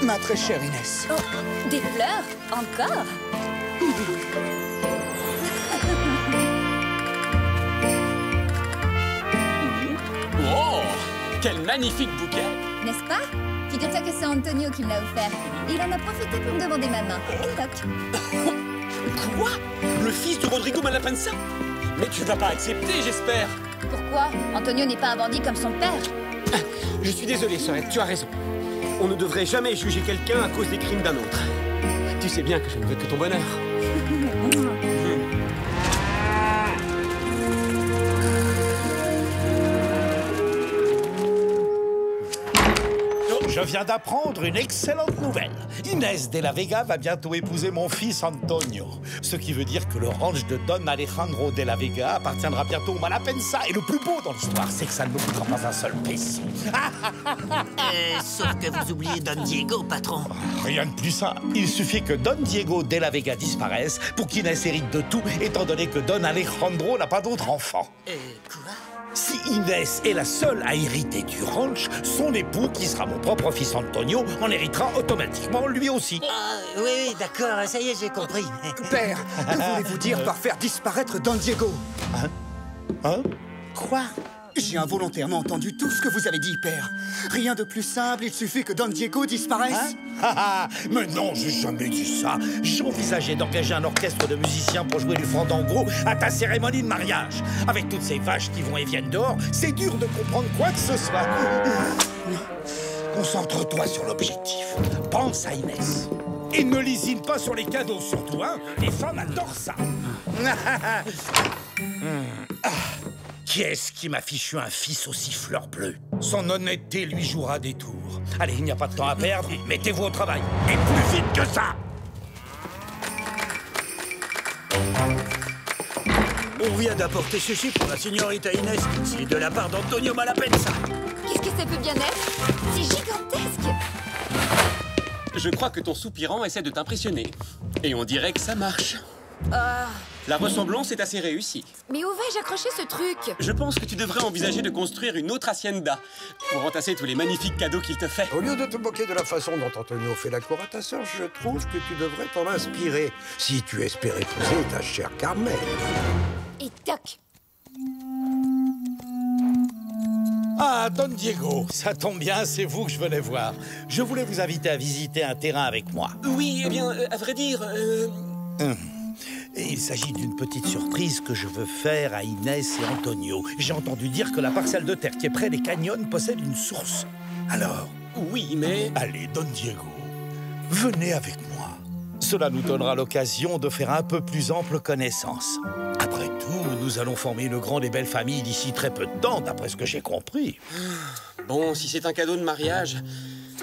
ma très chère Inès. Oh, des fleurs? Encore? Oh, quel magnifique bouquet! N'est-ce pas? Figure-toi que c'est Antonio qui me l'a offert. Il en a profité pour me demander ma main. Et toc. Quoi? Le fils de Rodrigo Malapensa? Mais tu vas pas accepter, j'espère. Pourquoi? Antonio n'est pas un bandit comme son père. Je suis désolé, Sorette, tu as raison. On ne devrait jamais juger quelqu'un à cause des crimes d'un autre. Tu sais bien que je ne veux que ton bonheur. Je viens d'apprendre une excellente nouvelle. Inès de la Vega va bientôt épouser mon fils Antonio. Ce qui veut dire que le ranch de Don Alejandro de la Vega appartiendra bientôt au Malapensa. Et le plus beau dans l'histoire, c'est que ça ne nous coûtera pas un seul peso. Sauf que vous oubliez Don Diego, patron. Rien de plus simple. Il suffit que Don Diego de la Vega disparaisse pour qu'Inès hérite de tout, étant donné que Don Alejandro n'a pas d'autre enfant. Quoi? Si Inès est la seule à hériter du ranch, son époux, qui sera mon propre fils Antonio, en héritera automatiquement lui aussi. Oui, d'accord, ça y est, j'ai compris. Père, que voulez-vous dire par faire disparaître Don Diego? Hein? Quoi? J'ai involontairement entendu tout ce que vous avez dit, père. Rien de plus simple, il suffit que Don Diego disparaisse. Mais non, j'ai jamais dit ça. J'envisageais d'engager un orchestre de musiciens pour jouer du fandango à ta cérémonie de mariage. Avec toutes ces vaches qui vont et viennent dehors, c'est dur de comprendre quoi que ce soit. Concentre-toi sur l'objectif. Pense à Inès. Et ne lésine pas sur les cadeaux, surtout, hein. Les femmes adorent ça. Qui est-ce qui m'a fichu un fils aussi fleur bleue? Son honnêteté lui jouera des tours. Allez, il n'y a pas de temps à perdre. Mettez-vous au travail. Et plus vite que ça. On vient d'apporter ceci pour la signorita Inès. C'est de la part d'Antonio Malapensa. Qu'est-ce que ça peut bien être? C'est gigantesque! Je crois que ton soupirant essaie de t'impressionner. Et on dirait que ça marche. La ressemblance est assez réussie. Mais où vais-je accrocher ce truc? Je pense que tu devrais envisager de construire une autre hacienda pour entasser tous les magnifiques cadeaux qu'il te fait. Au lieu de te moquer de la façon dont Antonio fait la cour à ta sœur, je trouve que tu devrais t'en inspirer si tu espères épouser ta chère Carmen. Et toc! Ah, Don Diego, ça tombe bien, c'est vous que je venais voir. Je voulais vous inviter à visiter un terrain avec moi. Oui, eh bien, à vrai dire... Et il s'agit d'une petite surprise que je veux faire à Inès et Antonio. J'ai entendu dire que la parcelle de terre qui est près des canyons possède une source. Alors, Oui, mais... allez, Don Diego, venez avec moi. Cela nous donnera l'occasion de faire un peu plus ample connaissance. Après tout, nous allons former une grande et belle famille d'ici très peu de temps, d'après ce que j'ai compris. Bon, si c'est un cadeau de mariage,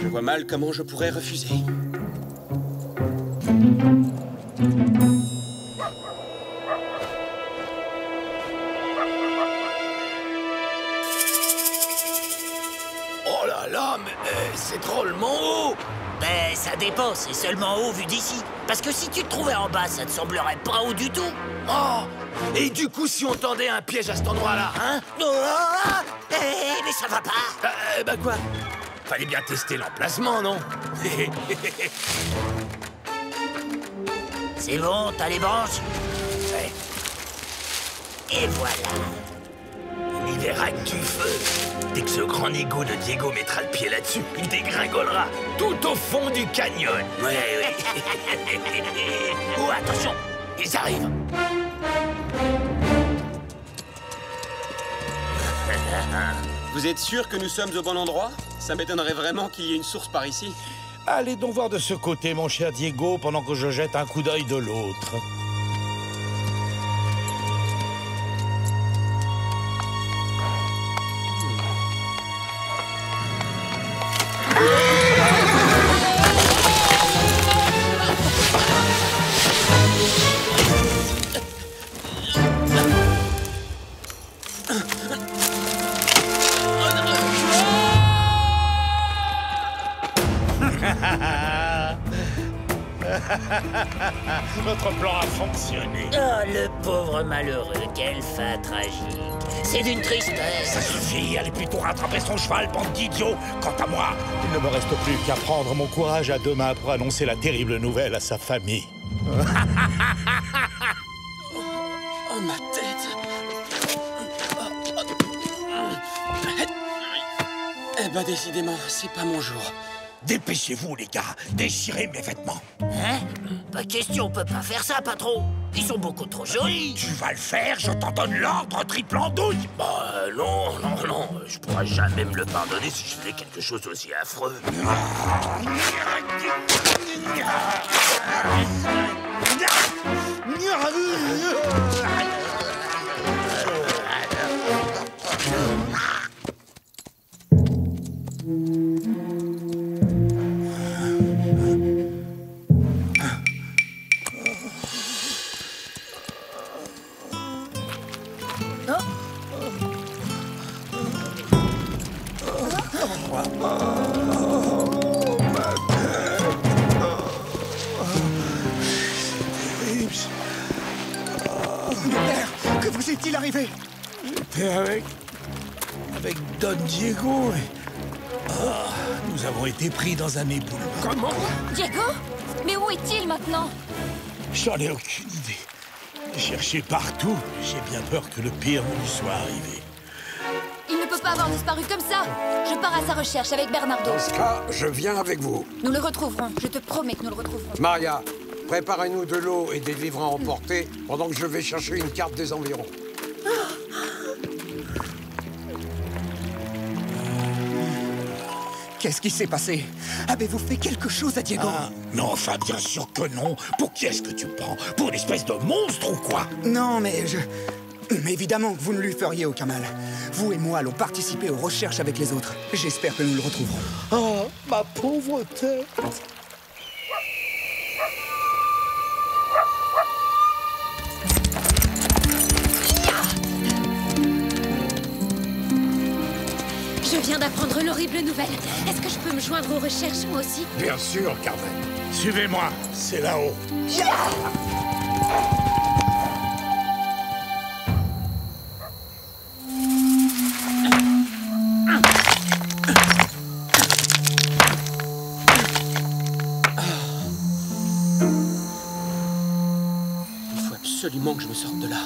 je vois mal comment je pourrais refuser. Oh là là, mais c'est drôlement haut. Ben, ça dépend, c'est seulement haut vu d'ici. Parce que si tu te trouvais en bas, ça te semblerait pas haut du tout. Oh! Et du coup, si on tendait un piège à cet endroit-là, hein? Mais ça va pas! Bah quoi? Fallait bien tester l'emplacement, non? C'est bon, t'as les branches? Ouais. Et voilà. Il y verra que du feu. Dès que ce grand égo de Diego mettra le pied là-dessus, il dégringolera tout au fond du canyon. Ouais. Oh, attention, ils arrivent. Vous êtes sûr que nous sommes au bon endroit? Ça m'étonnerait vraiment qu'il y ait une source par ici. Allez donc voir de ce côté, mon cher Diego, pendant que je jette un coup d'œil de l'autre. Notre plan a fonctionné. Oh, le pauvre malheureux, quelle fin tragique. C'est d'une tristesse. Ça suffit, allez plutôt rattraper son cheval, bande d'idiots. Quant à moi, il ne me reste plus qu'à prendre mon courage à deux mains pour annoncer la terrible nouvelle à sa famille. Oh, ma tête. Eh ben, décidément, c'est pas mon jour. Dépêchez-vous, les gars, déchirez mes vêtements. Hein? Pas question, on peut pas faire ça, patron. Ils sont beaucoup trop jolis. Tu vas le faire, je t'en donne l'ordre, triple andouille. Bah non, je pourrais jamais me le pardonner si je faisais quelque chose aussi affreux. Que vous est-il arrivé? J'étais avec Don Diego et... nous avons été pris dans un éboulement. Comment? Diego? Mais où est-il maintenant? J'en ai aucune idée. J'ai cherché partout. J'ai bien peur que le pire ne lui soit arrivé. Il ne peut pas avoir disparu comme ça. Je pars à sa recherche avec Bernardo. Dans ce cas, je viens avec vous. Nous le retrouverons. Je te promets que nous le retrouverons. Maria, préparez-nous de l'eau et des livres à emporter pendant que je vais chercher une carte des environs. Qu'est-ce qui s'est passé? Avez-vous fait quelque chose à Diego? Non, enfin, bien sûr que non. Pour qui est-ce que tu prends? Pour une espèce de monstre ou quoi? Non, mais Mais évidemment que vous ne lui feriez aucun mal. Vous et moi allons participer aux recherches avec les autres. J'espère que nous le retrouverons. Oh, ma pauvre tête. Je viens d'apprendre l'horrible nouvelle. Est-ce que je peux me joindre aux recherches, moi aussi? Bien sûr, Carmen. Suivez-moi, c'est là-haut. Il faut absolument que je me sorte de là.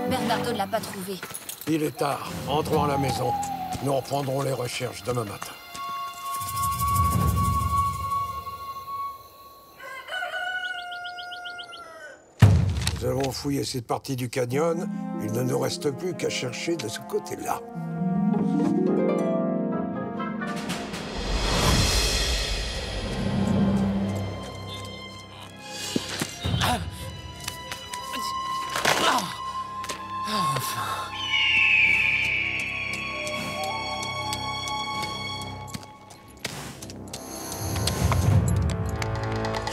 Bernardo ne l'a pas trouvé. Il est tard. Entrons à la maison. Nous reprendrons les recherches demain matin. Nous avons fouillé cette partie du canyon. Il ne nous reste plus qu'à chercher de ce côté-là.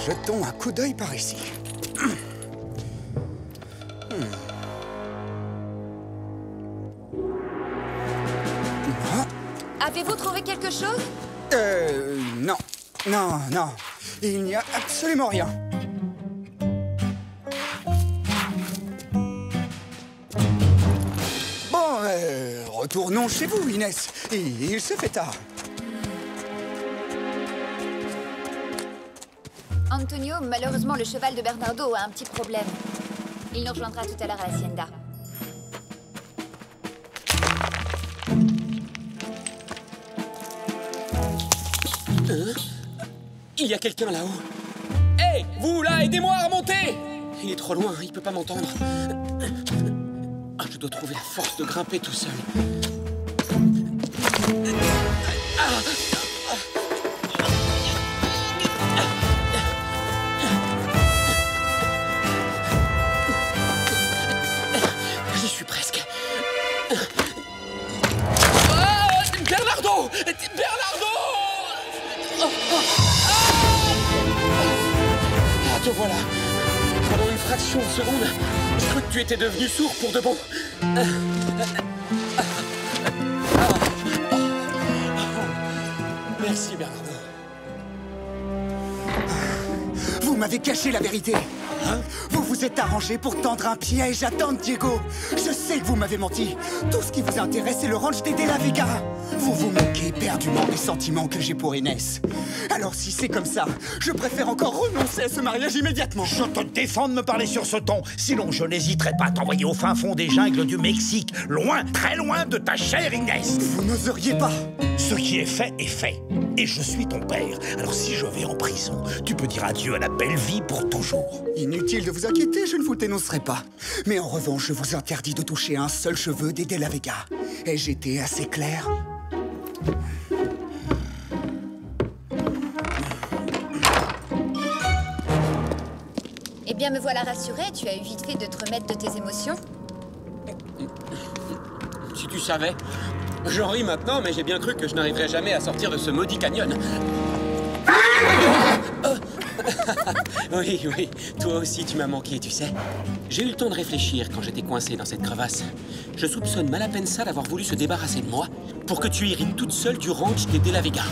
Jetons un coup d'œil par ici. Avez-vous trouvé quelque chose? Non. Non. Il n'y a absolument rien. Bon, retournons chez vous, Inès. Il se fait tard. Antonio, malheureusement, le cheval de Bernardo a un petit problème. Il nous rejoindra tout à l'heure à l'hacienda. Il y a quelqu'un là-haut. Hé, vous là, aidez-moi à remonter! Il est trop loin, il peut pas m'entendre. Je dois trouver la force de grimper tout seul. J'y suis presque. Bernardo! Bernardo! revoilà. Pendant une fraction de seconde, je crois que tu étais devenu sourd pour de bon. Merci, Bernardo. Vous m'avez caché la vérité. Vous vous êtes arrangé pour tendre un piège à Don Diego. Je sais que vous m'avez menti. Tout ce qui vous intéresse, c'est le ranch des De La Vega. Vous vous moquez éperdument des sentiments que j'ai pour Inès. Alors si c'est comme ça, je préfère encore renoncer à ce mariage immédiatement. Je te défends de me parler sur ce ton. Sinon, je n'hésiterai pas à t'envoyer au fin fond des jungles du Mexique. Loin, très loin de ta chère Inès. Vous n'oseriez pas. Ce qui est fait est fait. Et je suis ton père. Alors si je vais en prison, tu peux dire adieu à la belle vie pour toujours. Inutile de vous inquiéter, je ne vous le dénoncerai pas. Mais en revanche, je vous interdis de toucher un seul cheveu des De La Vega. Ai-je été assez clair? Eh bien, me voilà rassurée, tu as eu vite fait de te remettre de tes émotions. Si tu savais. J'en ris maintenant, mais j'ai bien cru que je n'arriverais jamais à sortir de ce maudit canyon. Oui, oui, toi aussi tu m'as manqué, tu sais. J'ai eu le temps de réfléchir quand j'étais coincé dans cette crevasse. Je soupçonne Malapensa d'avoir voulu se débarrasser de moi pour que tu hérites toute seule du ranch des De La Vega.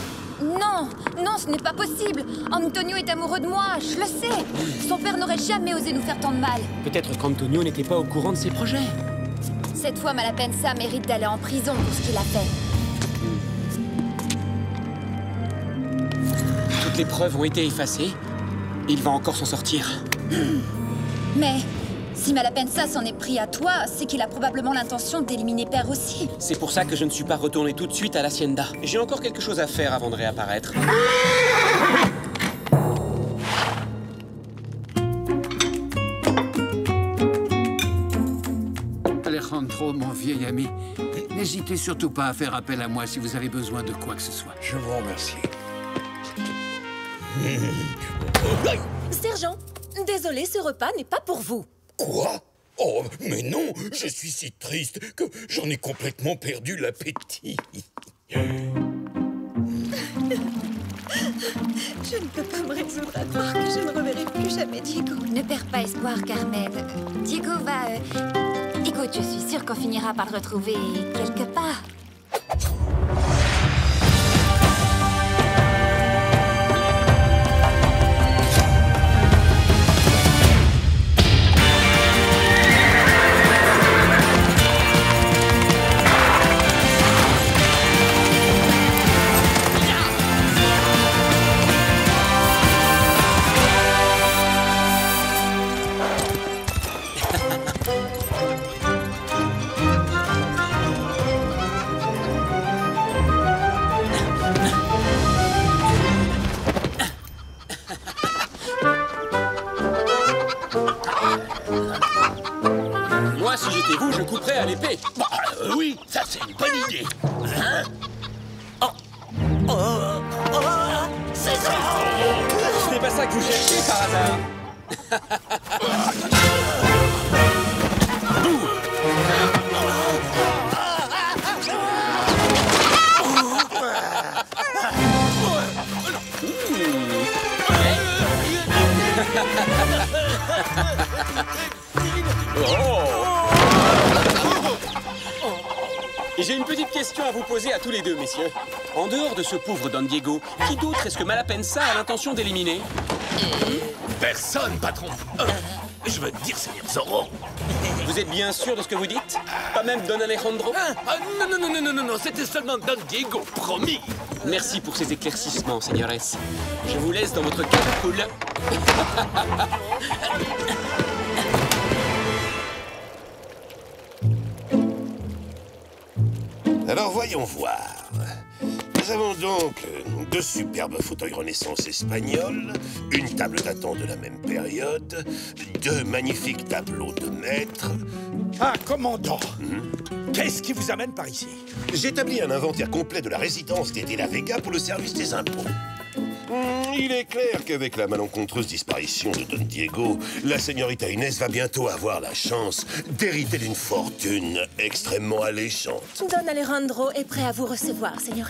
Non, non, ce n'est pas possible. Antonio est amoureux de moi, je le sais. Son père n'aurait jamais osé nous faire tant de mal. Peut-être qu'Antonio n'était pas au courant de ses projets. Cette fois, Malapensa mérite d'aller en prison pour ce qu'il a fait. Toutes les preuves ont été effacées. Il va encore s'en sortir. Mais si Malapensa s'en est pris à toi, c'est qu'il a probablement l'intention d'éliminer Père aussi. C'est pour ça que je ne suis pas retourné tout de suite à l'Hacienda. J'ai encore quelque chose à faire avant de réapparaître. Alejandro, mon vieil ami, n'hésitez surtout pas à faire appel à moi si vous avez besoin de quoi que ce soit. Je vous remercie. Sergent, désolé, ce repas n'est pas pour vous. Quoi? Oh, mais non, je suis si triste que j'en ai complètement perdu l'appétit. Je ne peux pas me résoudre à croire que je ne reverrai plus jamais Diego. Ne perds pas espoir, Carmen. Diego va... Écoute, je suis sûre qu'on finira par le retrouver quelque part. Moi, si j'étais vous, je couperais à l'épée. Bah, oui, ça c'est une bonne idée. Hein? C'est ça! Ce n'est pas ça que vous cherchez par hasard. Et j'ai une petite question à vous poser à tous les deux, messieurs. En dehors de ce pauvre Don Diego, qui d'autre est-ce que Malapensa a l'intention d'éliminer? Personne, patron. Je veux te dire, Seigneur Zorro. Vous êtes bien sûr de ce que vous dites? Pas même Don Alejandro? Non, c'était seulement Don Diego, promis. Merci pour ces éclaircissements, señores. Je vous laisse dans votre catapoule. Alors voyons voir. Nous avons donc deux superbes fauteuils Renaissance espagnols, une table datant de la même période, deux magnifiques tableaux de maître. Ah, commandant, qu'est-ce qui vous amène par ici? J'établis un inventaire complet de la résidence des De La Vega pour le service des impôts. Il est clair qu'avec la malencontreuse disparition de Don Diego, la señorita Inès va bientôt avoir la chance d'hériter d'une fortune extrêmement alléchante. Don Alejandro est prêt à vous recevoir, señores.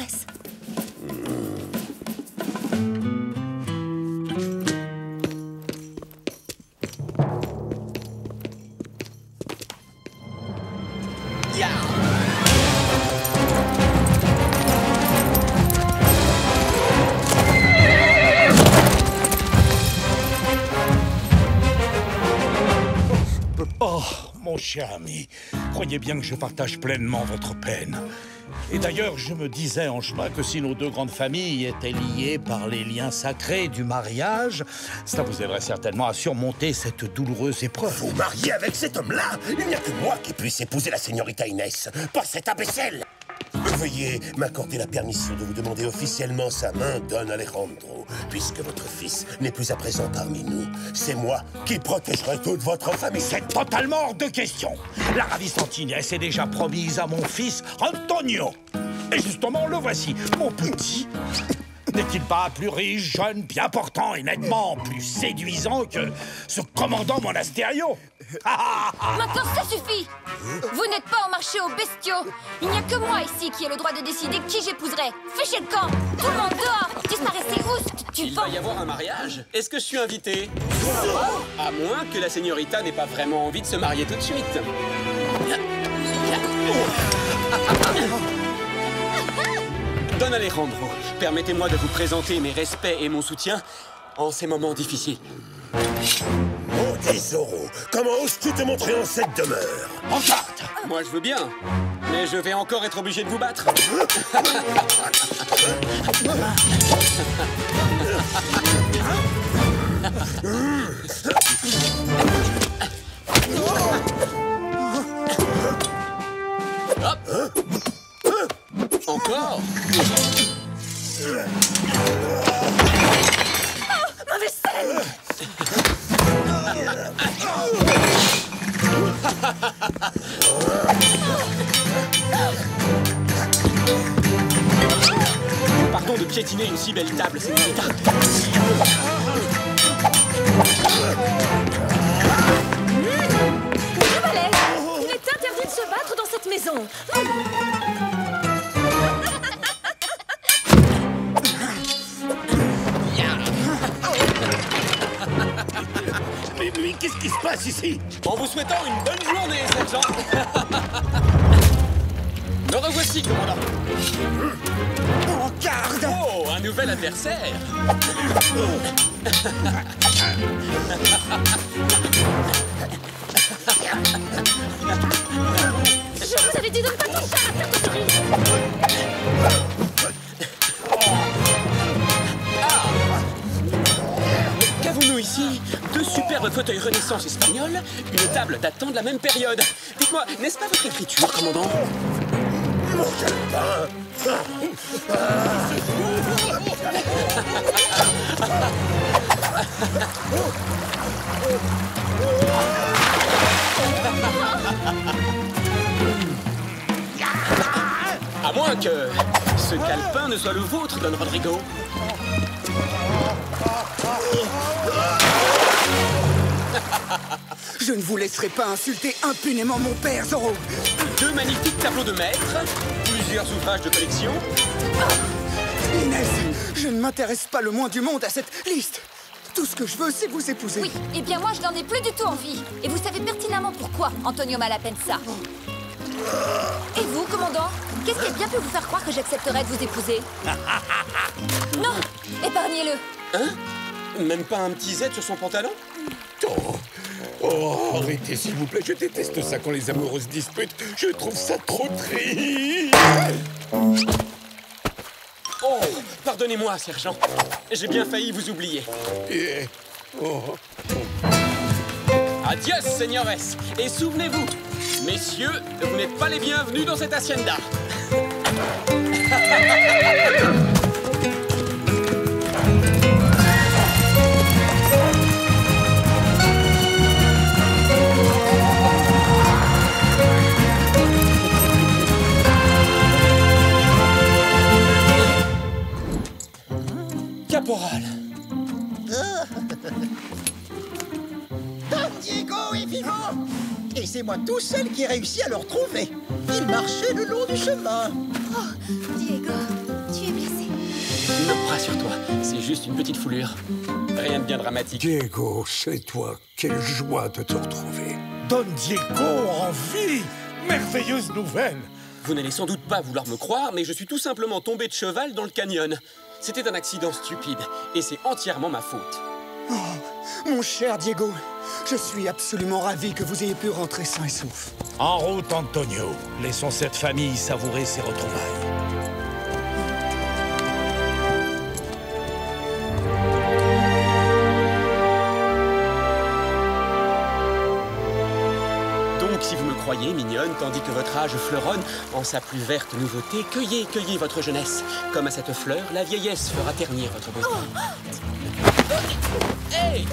Ya. Oh, mon cher ami, croyez bien que je partage pleinement votre peine. Et d'ailleurs, je me disais en chemin que si nos deux grandes familles étaient liées par les liens sacrés du mariage, ça vous aiderait certainement à surmonter cette douloureuse épreuve. Vous mariez avec cet homme-là? Il n'y a que moi qui puisse épouser la señorita Inès, pas cet imbécile! Veuillez m'accorder la permission de vous demander officiellement sa main, Don Alejandro, puisque votre fils n'est plus à présent parmi nous. C'est moi qui protégerai toute votre famille. C'est totalement hors de question. La ravissante Inès est déjà promise à mon fils Antonio. Et justement, le voici, mon petit. N'est-il pas plus riche, jeune, bien portant et nettement plus séduisant que ce commandant Monasterio? Maintenant, ça suffit! Vous n'êtes pas au marché aux bestiaux. Il n'y a que moi ici qui ai le droit de décider qui j'épouserai. Fichez le camp! Tout le monde dehors! Disparaissez où tu Il va y avoir un mariage? Est-ce que je suis invité? À moins que la señorita n'ait pas vraiment envie de se marier tout de suite. Don Alejandro, permettez-moi de vous présenter mes respects et mon soutien en ces moments difficiles. Maudit Zorro, comment oses-tu te montrer en cette demeure? En garde! Moi, je veux bien, mais je vais encore être obligé de vous battre. Hop. Encore? Ma vaisselle! Pardon de piétiner une si belle table, señorita. Valet, il est interdit de se battre dans cette maison. Mais qu'est-ce qui se passe ici? En vous souhaitant une bonne journée, sergent. Me revoici, commandant. En garde! Oh, un nouvel adversaire. Je vous avais dit de ne pas toucher à la tarte aux cerises. Qu'avons-nous ici? Deux superbes fauteuils Renaissance espagnole, une table datant de la même période. Dites-moi, n'est-ce pas votre écriture, commandant? Mon calepin! À moins que ce calepin ne soit le vôtre, Don Rodrigo. Je ne vous laisserai pas insulter impunément mon père, Zorro! Deux magnifiques tableaux de maître, plusieurs ouvrages de collection. Inès, je ne m'intéresse pas le moins du monde à cette liste. Tout ce que je veux, c'est vous épouser. Oui, eh bien moi, je n'en ai plus du tout envie. Et vous savez pertinemment pourquoi, Antonio Malapensa. Et vous, commandant? Qu'est-ce qui a bien pu vous faire croire que j'accepterais de vous épouser? Non, épargnez-le. Hein? Même pas un petit Z sur son pantalon? Oh, arrêtez, s'il vous plaît, je déteste ça quand les amoureuses disputent. Je trouve ça trop triste. Oh, pardonnez-moi, sergent. J'ai bien failli vous oublier. Adios, señores. Et souvenez-vous, messieurs, vous n'êtes pas les bienvenus dans cette hacienda. Caporal. Don Diego est vivant! Et c'est moi tout seul qui ai réussi à le retrouver. Il marchait le long du chemin. Oh, Diego, tu es blessé. Non, rassure-toi, c'est juste une petite foulure. Rien de bien dramatique. Diego, c'est toi. Quelle joie de te retrouver. Don Diego en vie! Merveilleuse nouvelle! Vous n'allez sans doute pas vouloir me croire, mais je suis tout simplement tombé de cheval dans le canyon. C'était un accident stupide, et c'est entièrement ma faute. Oh, mon cher Diego, je suis absolument ravi que vous ayez pu rentrer sain et sauf. En route, Antonio. Laissons cette famille savourer ses retrouvailles. Donc, si vous me croyez mignonne, tandis que votre âge fleuronne en sa plus verte nouveauté, cueillez, cueillez votre jeunesse. Comme à cette fleur, la vieillesse fera ternir votre beauté. Hey!